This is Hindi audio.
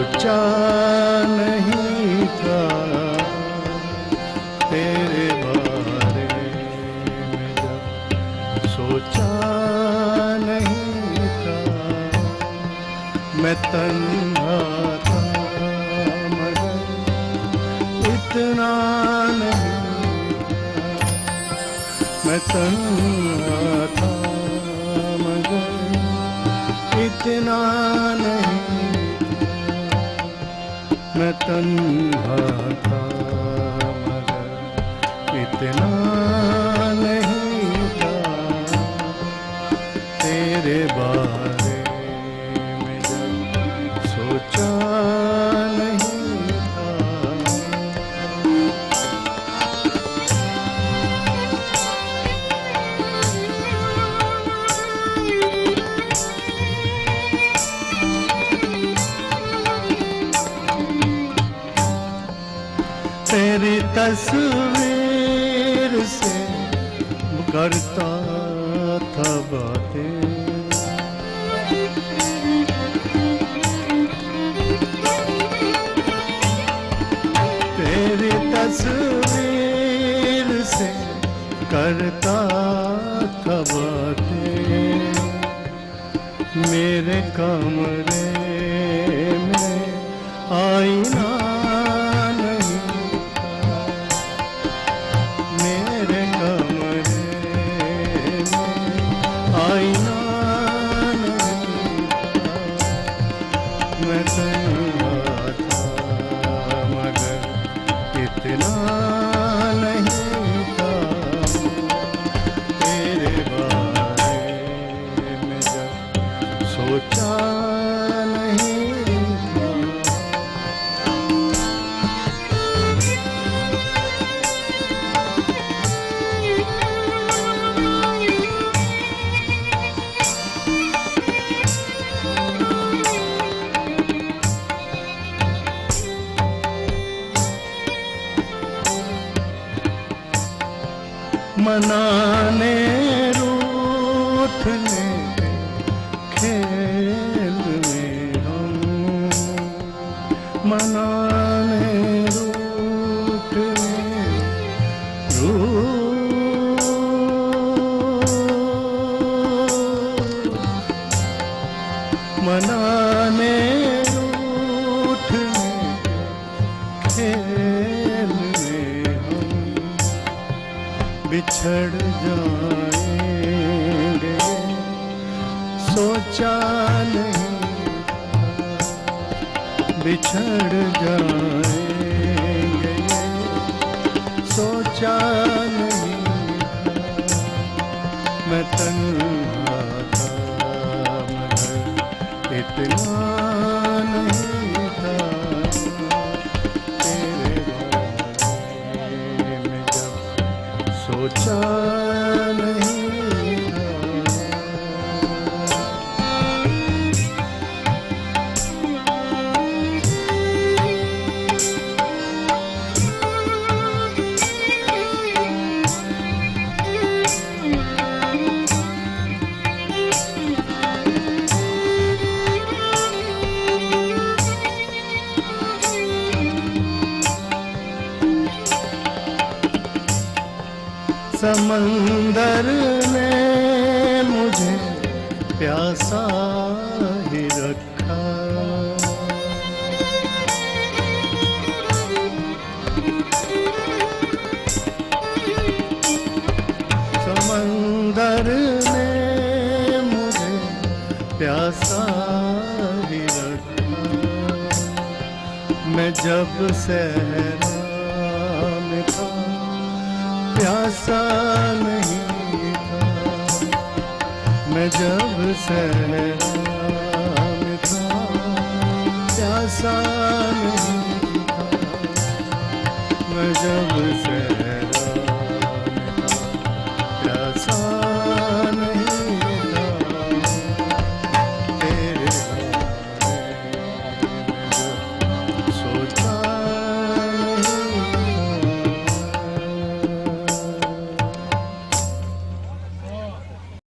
सोचा नहीं था तेरे बारे में, जब सोचा नहीं था मैं तन्हा था, मगर इतना नहीं था। मैं तन्हा था मगर इतना नहीं था। मैं तन्हा था मगर इतना नहीं था तेरे बारे में, जब सोचा नहीं था। तेरी तस्वीर से करता था बातें, तेरी तस्वीर से करता था बातें। मेरे कमरे में आईना सोचा नहीं था। मनाने रूठने खेल में हम, मनाने रूठने मनाने रूठने खेल में हम बिछड़ जाएंगे, सोचा नहीं था। बिछड़ जाएंगे, सोचा नहीं था। मैं तन्हा था मगर इतना नहीं था तेरे बारे में, जब सोचा नहीं था। समंदर ने मुझे प्यासा ही रखा, समंदर ने मुझे प्यासा ही रखा। मैं जब सहरा में था प्यासा नहीं था। मैं जब सहरा में था प्यासा नहीं था। मैं जब सहरा